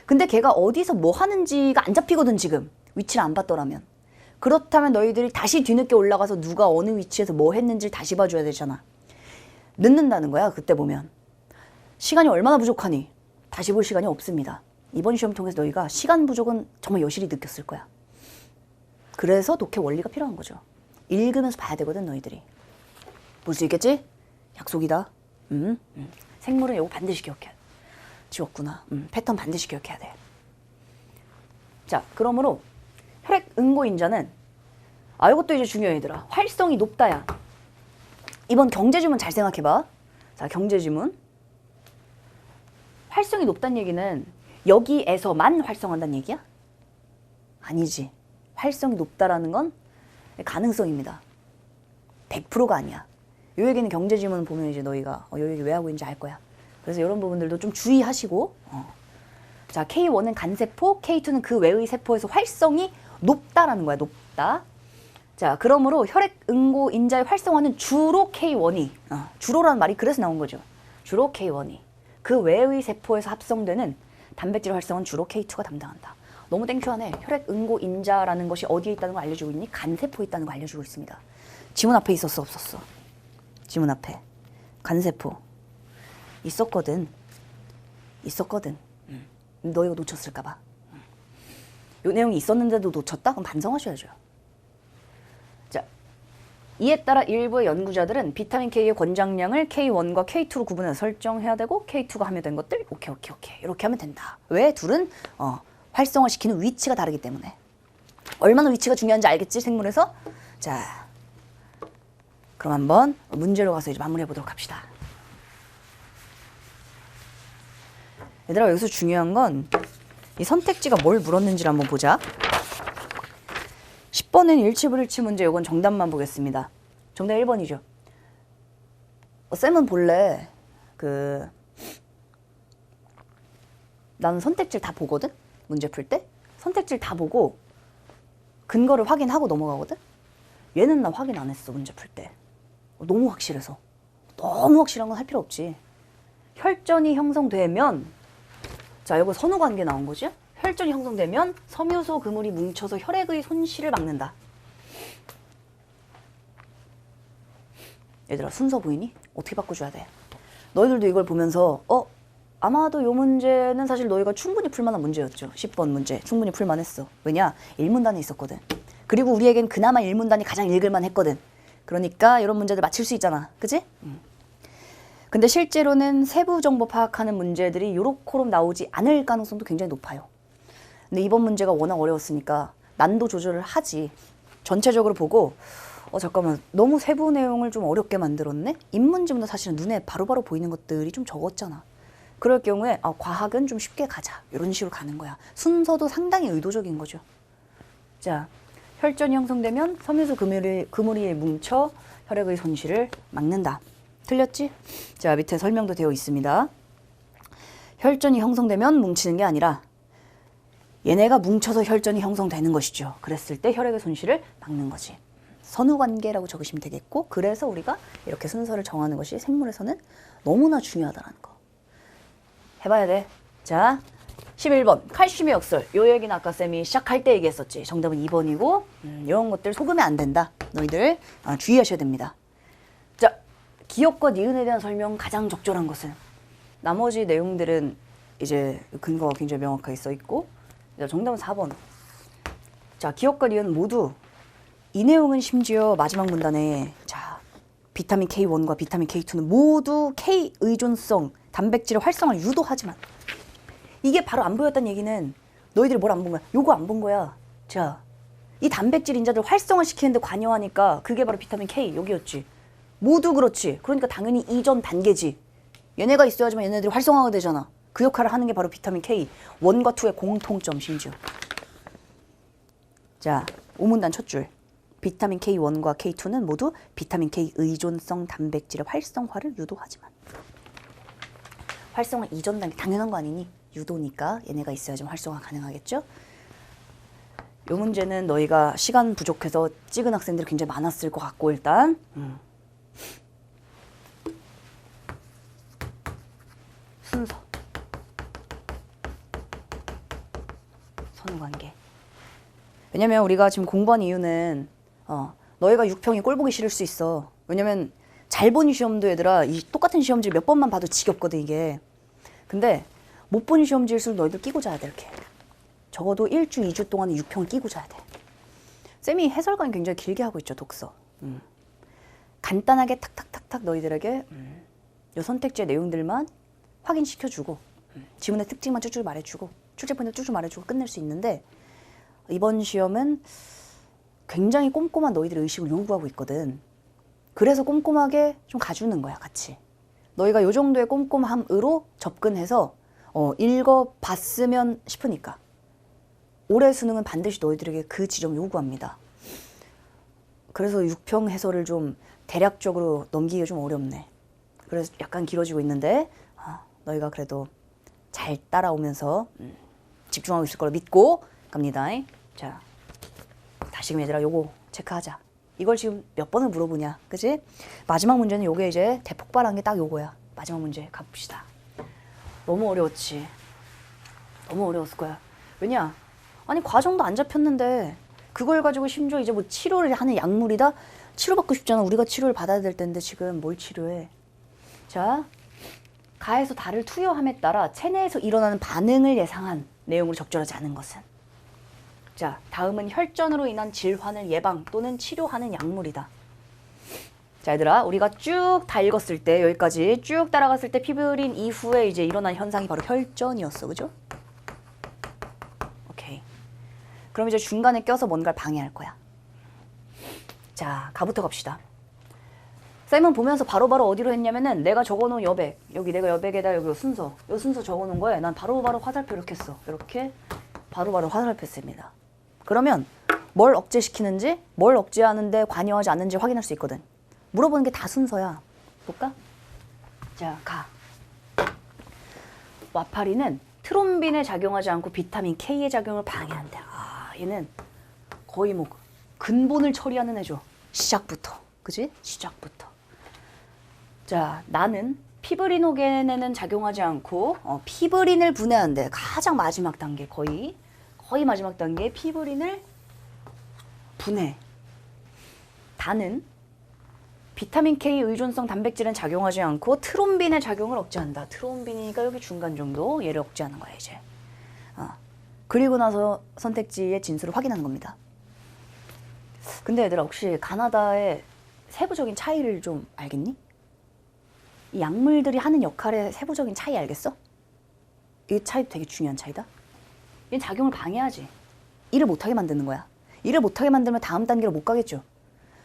근데 걔가 어디서 뭐 하는지가 안 잡히거든, 지금. 위치를 안 봤더라면. 그렇다면 너희들이 다시 뒤늦게 올라가서 누가 어느 위치에서 뭐 했는지를 다시 봐줘야 되잖아. 늦는다는 거야. 그때 보면. 시간이 얼마나 부족하니? 다시 볼 시간이 없습니다. 이번 시험 통해서 너희가 시간 부족은 정말 여실히 느꼈을 거야. 그래서 독해 원리가 필요한 거죠. 읽으면서 봐야 되거든, 너희들이. 볼 수 있겠지? 약속이다. 생물은 이거 반드시 기억해. 지웠구나. 패턴 반드시 기억해야 돼. 자, 그러므로 혈액응고인자는 이것도 이제 중요해, 얘들아. 활성이 높다야. 이번 경제지문 잘 생각해봐. 자, 경제지문. 활성이 높다는 얘기는 여기에서만 활성한다는 얘기야? 아니지. 활성이 높다라는 건 가능성입니다. 100%가 아니야. 요 얘기는 경제지문 보면 이제 너희가 요 얘기 왜 하고 있는지 알 거야. 그래서 이런 부분들도 좀 주의하시고. 자, K1은 간세포, K2는 그 외의 세포에서 활성이 높다라는 거야. 높다. 자, 그러므로 혈액응고인자의 활성화는 주로 K1이, 주로라는 말이 그래서 나온 거죠. 주로 K1이. 그 외의 세포에서 합성되는 단백질 활성은 주로 K2가 담당한다. 너무 땡큐하네. 혈액응고인자라는 것이 어디에 있다는 걸 알려주고 있니? 간세포에 있다는 걸 알려주고 있습니다. 지문 앞에 있었어, 없었어? 지문 앞에. 간세포. 있었거든. 너 이거 놓쳤을까 봐. 이 내용이 있었는데도 놓쳤다? 그럼 반성하셔야죠. 자, 이에 따라 일부의 연구자들은 비타민 K의 권장량을 K1과 K2로 구분해서 설정해야 되고 K2가 함유된 것들 오케이 이렇게 하면 된다. 왜? 둘은 활성화시키는 위치가 다르기 때문에. 얼마나 위치가 중요한지 알겠지? 생물에서? 자, 그럼 한번 문제로 가서 이제 마무리해 보도록 합시다. 얘들아, 여기서 중요한 건 이 선택지가 뭘 물었는지를 한번 보자. 10번은 일치불일치 문제. 이건 정답만 보겠습니다. 정답 1번이죠. 쌤은 본래 나는 선택지를 다 보거든? 문제 풀 때? 선택지를 다 보고 근거를 확인하고 넘어가거든? 얘는 나 확인 안 했어, 문제 풀 때. 너무 확실해서. 너무 확실한 건 할 필요 없지. 혈전이 형성되면, 자, 이거 선후관계 나온 거지? 혈전이 형성되면 섬유소 그물이 뭉쳐서 혈액의 손실을 막는다. 얘들아, 순서 보이니? 어떻게 바꿔줘야 돼? 너희들도 이걸 보면서 아마도 이 문제는 사실 너희가 충분히 풀만한 문제였죠. 10번 문제 충분히 풀만했어. 왜냐? 1문단에 있었거든. 그리고 우리에겐 그나마 1문단이 가장 읽을만 했거든. 그러니까 이런 문제들 맞힐 수 있잖아. 그치? 근데 실제로는 세부 정보 파악하는 문제들이 요렇게로 나오지 않을 가능성도 굉장히 높아요. 근데 이번 문제가 워낙 어려웠으니까 난도 조절을 하지. 전체적으로 보고 잠깐만, 너무 세부 내용을 좀 어렵게 만들었네? 인문지문도 사실은 눈에 바로바로 보이는 것들이 좀 적었잖아. 그럴 경우에 과학은 좀 쉽게 가자. 이런 식으로 가는 거야. 순서도 상당히 의도적인 거죠. 자, 혈전이 형성되면 섬유소 그물이 뭉쳐 혈액의 손실을 막는다. 틀렸지? 자, 밑에 설명도 되어 있습니다. 혈전이 형성되면 뭉치는 게 아니라 얘네가 뭉쳐서 혈전이 형성되는 것이죠. 그랬을 때 혈액의 손실을 막는 거지. 선후관계라고 적으시면 되겠고, 그래서 우리가 이렇게 순서를 정하는 것이 생물에서는 너무나 중요하다는 거. 해봐야 돼. 자, 11번 칼슘의 역설. 요 얘기는 아까 쌤이 시작할 때 얘기했었지. 정답은 2번이고 이런 것들 속으면 안 된다. 너희들 주의하셔야 됩니다. 자, 기억과 니은에 대한 설명 가장 적절한 것은, 나머지 내용들은 이제 근거가 굉장히 명확하게 써 있고, 정답은 4번. 자, 기억과 니은 모두 이 내용은 심지어 마지막 문단에 자, 비타민 K1과 비타민 K2는 모두 K 의존성 단백질의 활성화를 유도하지만, 이게 바로 안 보였다는 얘기는 너희들이 뭘 안 본 거야? 요거 안 본 거야. 자, 이 단백질 인자들 활성화시키는데 관여하니까 그게 바로 비타민 K 여기였지. 모두 그렇지. 그러니까 당연히 이전 단계지. 얘네가 있어야지만 얘네들이 활성화가 되잖아. 그 역할을 하는 게 바로 비타민 K. 1과 2의 공통점 심지어. 자, 5문단 첫 줄. 비타민 K1과 K2는 모두 비타민 K 의존성 단백질의 활성화를 유도하지만. 활성화 이전 단계 당연한 거 아니니? 유도니까 얘네가 있어야지 활성화 가능하겠죠? 이 문제는 너희가 시간 부족해서 찍은 학생들이 굉장히 많았을 것 같고, 일단 순서, 선후관계. 왜냐면 우리가 지금 공부한 이유는 너희가 6평이 꼴 보기 싫을 수 있어. 왜냐면 잘 본 시험도 얘들아 이 똑같은 시험지를 몇 번만 봐도 지겹거든 이게. 근데 못 본 시험지일수록 너희들 끼고 자야 돼 이렇게. 적어도 1주, 2주 동안은 6평을 끼고 자야 돼. 쌤이 해설강의 굉장히 길게 하고 있죠 독서. 간단하게 탁탁탁탁 너희들에게 요 선택지의 내용들만 확인시켜주고 지문의 특징만 쭉쭉 말해주고 출제 포인트 쭉쭉 말해주고 끝낼 수 있는데 이번 시험은 굉장히 꼼꼼한 너희들의 의식을 요구하고 있거든. 그래서 꼼꼼하게 좀 가주는 거야 같이. 너희가 요 정도의 꼼꼼함으로 접근해서 읽어봤으면 싶으니까. 올해 수능은 반드시 너희들에게 그 지점 요구합니다. 그래서 6평 해설을 좀 대략적으로 넘기기가 좀 어렵네. 그래서 약간 길어지고 있는데 너희가 그래도 잘 따라오면서 집중하고 있을 거라 믿고 갑니다. 자, 다시금 얘들아 요거 체크하자. 이걸 지금 몇 번을 물어보냐, 그지? 마지막 문제는 요게 이제 대폭발한 게 딱 요거야. 마지막 문제 가봅시다. 너무 어려웠지. 너무 어려웠을 거야. 왜냐? 아니 과정도 안 잡혔는데 그걸 가지고 심지어 이제 뭐 치료를 하는 약물이다? 치료받고 싶잖아. 우리가 치료를 받아야 될 텐데 지금 뭘 치료해? 자, 가에서 달을 투여함에 따라 체내에서 일어나는 반응을 예상한 내용으로 적절하지 않은 것은? 자, 다음은 혈전으로 인한 질환을 예방 또는 치료하는 약물이다. 자, 얘들아, 우리가 쭉 다 읽었을 때 여기까지 쭉 따라갔을 때 피부린 이후에 이제 일어난 현상이 바로 혈전이었어, 그죠? 오케이. 그럼 이제 중간에 껴서 뭔가를 방해할 거야. 자, 가부터 갑시다. 쌤은 보면서 바로바로 어디로 했냐면은 내가 적어놓은 여백, 여기 내가 여백에다 여기 요 순서 적어놓은 거에 난 바로바로 화살표 이렇게 했어. 이렇게 바로바로 화살표 했습니다. 그러면 뭘 억제시키는지, 뭘 억제하는데 관여하지 않는지 확인할 수 있거든. 물어보는 게 다 순서야. 볼까? 자, 가. 와파린은 트롬빈에 작용하지 않고 비타민 K의 작용을 방해한다. 얘는 거의 뭐 근본을 처리하는 애죠. 시작부터. 그지? 시작부터. 자, 나는 피브리노겐에는 작용하지 않고 피브린을 분해하는데 가장 마지막 단계, 거의 마지막 단계 피브린을 분해. 다는 비타민 K 의존성 단백질은 작용하지 않고 트롬빈의 작용을 억제한다. 트롬빈이니까 여기 중간 정도 얘를 억제하는 거야 이제. 그리고 나서 선택지의 진수를 확인하는 겁니다. 근데 얘들아 혹시 가나다의 세부적인 차이를 좀 알겠니? 이 약물들이 하는 역할의 세부적인 차이 알겠어? 이 차이 되게 중요한 차이다. 얘는 작용을 방해하지. 일을 못하게 만드는 거야. 일을 못하게 만들면 다음 단계로 못 가겠죠.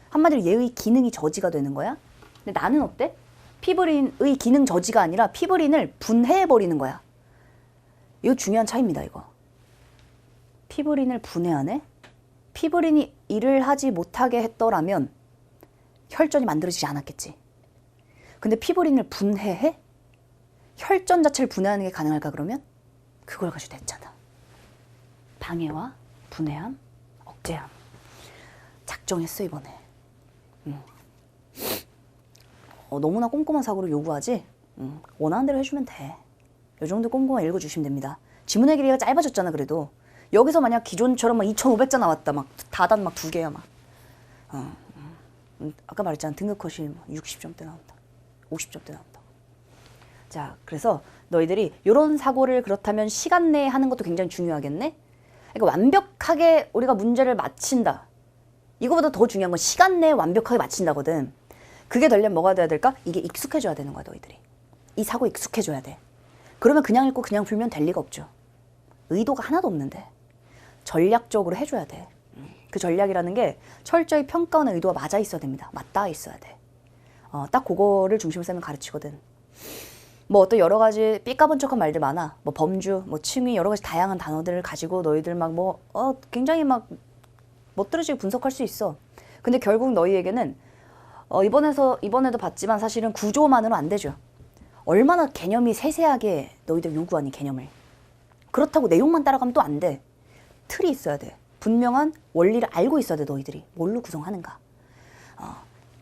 한마디로 얘의 기능이 저지가 되는 거야. 근데 나는 어때? 피브린의 기능 저지가 아니라 피브린을 분해해버리는 거야. 이거 중요한 차이입니다. 이거. 피브린을 분해하네? 피브린이 일을 하지 못하게 했더라면 혈전이 만들어지지 않았겠지. 근데 피브린을 분해해? 혈전 자체를 분해하는 게 가능할까 그러면? 그걸 가지고 됐잖아. 방해와 분해함, 억제함. 작정했어 이번에. 너무나 꼼꼼한 사고를 요구하지? 원하는 대로 해주면 돼. 요 정도 꼼꼼하게 읽어주시면 됩니다. 지문의 길이가 짧아졌잖아 그래도. 여기서 만약 기존처럼 막 2,500자 나왔다. 막 다단 막 2개야 막. 아까 말했잖아. 등급 컷이 60점대 나온다. 50점대 나온다. 자, 그래서 너희들이 이런 사고를 그렇다면 시간 내에 하는 것도 굉장히 중요하겠네? 그러니까 완벽하게 우리가 문제를 맞힌다. 이거보다 더 중요한 건 시간 내에 완벽하게 맞힌다거든. 그게 되려면 뭐가 돼야 될까? 이게 익숙해져야 되는 거야, 너희들이. 이 사고 익숙해져야 돼. 그러면 그냥 읽고 그냥 풀면 될 리가 없죠. 의도가 하나도 없는데. 전략적으로 해줘야 돼. 그 전략이라는 게 철저히 평가원의 의도와 맞아 있어야 됩니다. 맞닿아 있어야 돼. 딱 그거를 중심으로 쌤은 가르치거든. 뭐 어떤 여러 가지 삐까번쩍한 말들 많아. 뭐 범주, 뭐 층위 여러 가지 다양한 단어들을 가지고 너희들 막 뭐 굉장히 막 멋들어지게 분석할 수 있어. 근데 결국 너희에게는 이번에도 봤지만 사실은 구조만으로 안 되죠. 얼마나 개념이 세세하게 너희들 요구하니 개념을. 그렇다고 내용만 따라가면 또 안 돼. 틀이 있어야 돼. 분명한 원리를 알고 있어야 돼 너희들이. 뭘로 구성하는가.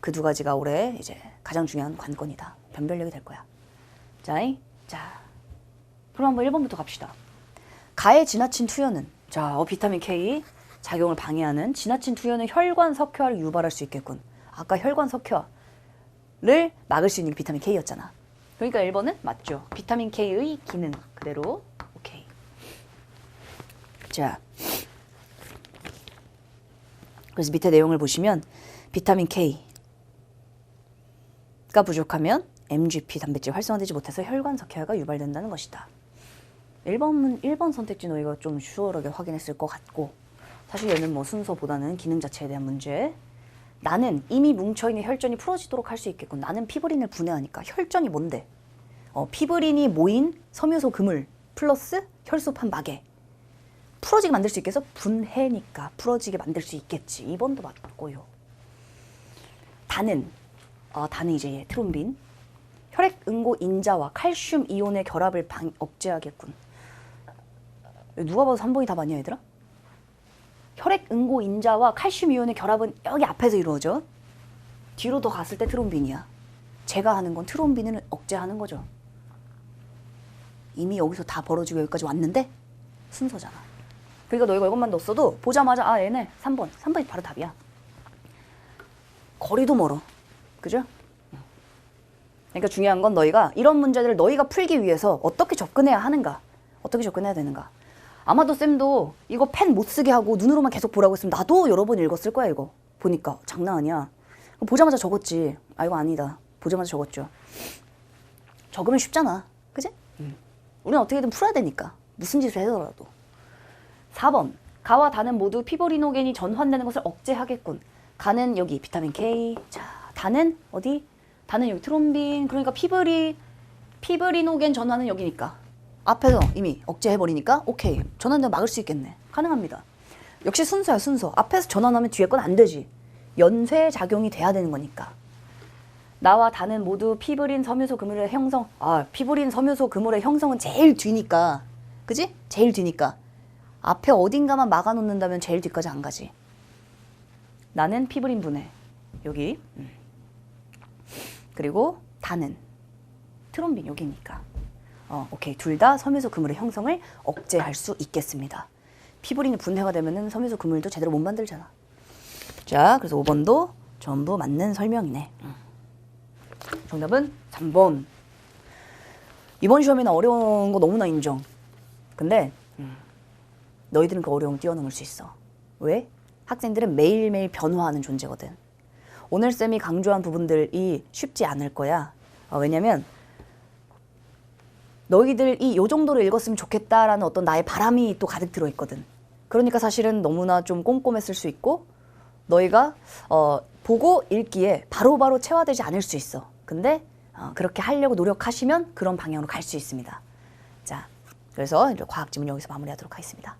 그 두 가지가 올해 이제 가장 중요한 관건이다. 변별력이 될 거야. 자, 그럼 한번 1번부터 갑시다. 가에 지나친 투여는 자, 비타민 K. 작용을 방해하는 지나친 투여는 혈관 석회화를 유발할 수 있겠군. 아까 혈관 석회화를 막을 수 있는 게 비타민 K였잖아. 그러니까 1번은 맞죠. 비타민 K의 기능 그대로 오케이. 자, 그래서 밑에 내용을 보시면 비타민 K가 부족하면 MGP 단백질 활성화되지 못해서 혈관 석회화가 유발된다는 것이다. 1번 선택지 너희가 좀 슈어하게 확인했을 것 같고, 사실 얘는 뭐 순서보다는 기능 자체에 대한 문제. 나는 이미 뭉쳐있는 혈전이 풀어지도록 할 수 있겠군. 나는 피브린을 분해하니까. 혈전이 뭔데? 피브린이 모인 섬유소 그물 플러스 혈소판 막에 풀어지게 만들 수 있겠어? 분해니까 풀어지게 만들 수 있겠지. 2번도 맞고요. 단은 이제 트롬빈. 혈액 응고 인자와 칼슘 이온의 결합을 억제하겠군. 누가 봐도 3번이 답 아니야 얘들아? 혈액 응고 인자와 칼슘 이온의 결합은 여기 앞에서 이루어져. 뒤로 더 갔을 때 트롬빈이야. 제가 하는 건 트롬빈을 억제하는 거죠. 이미 여기서 다 벌어지고 여기까지 왔는데 순서잖아. 그러니까 너희가 이것만 넣었어도 보자마자 얘네 3번이 바로 답이야. 거리도 멀어. 그죠? 그러니까 중요한 건 너희가 이런 문제들을 너희가 풀기 위해서 어떻게 접근해야 하는가, 어떻게 접근해야 되는가. 아마도 쌤도 이거 펜 못 쓰게 하고 눈으로만 계속 보라고 했으면 나도 여러 번 읽었을 거야. 이거 보니까 장난 아니야. 보자마자 적었지. 이거 아니다. 보자마자 적었죠. 적으면 쉽잖아. 그지? 우리는 어떻게든 풀어야 되니까. 무슨 짓을 해더라도. 4번. 가와 단은 모두 피브리노겐이 전환되는 것을 억제하겠군. 가는 여기 비타민 K. 자, 단은 어디? 단은 여기 트롬빈. 그러니까 피브리노겐 전환은 여기니까. 앞에서 이미 억제해버리니까 오케이. 전환되면 막을 수 있겠네. 가능합니다. 역시 순서야 순서. 앞에서 전환하면 뒤에 건 안 되지. 연쇄 작용이 돼야 되는 거니까. 나와 단은 모두 피브린 섬유소 그물의 형성. 피브린 섬유소 그물의 형성은 제일 뒤니까. 그지? 제일 뒤니까. 앞에 어딘가만 막아놓는다면 제일 뒤까지 안 가지. 나는 피브린 분해. 여기. 그리고 단은 트롬빈 여기니까. 오케이. 둘 다 섬유소 그물의 형성을 억제할 수 있겠습니다. 피브린이 분해가 되면은 섬유소 그물도 제대로 못 만들잖아. 자, 그래서 5번도 전부 맞는 설명이네. 정답은 3번. 이번 시험에는 어려운 거 너무나 인정. 근데 너희들은 그 어려움을 뛰어넘을 수 있어. 왜? 학생들은 매일매일 변화하는 존재거든. 오늘 쌤이 강조한 부분들이 쉽지 않을 거야. 왜냐면 너희들이 요 정도로 읽었으면 좋겠다라는 어떤 나의 바람이 또 가득 들어있거든. 그러니까 사실은 너무나 좀 꼼꼼했을 수 있고 너희가 보고 읽기에 바로바로 체화되지 않을 수 있어. 근데 그렇게 하려고 노력하시면 그런 방향으로 갈 수 있습니다. 자, 그래서 과학 지문 여기서 마무리하도록 하겠습니다.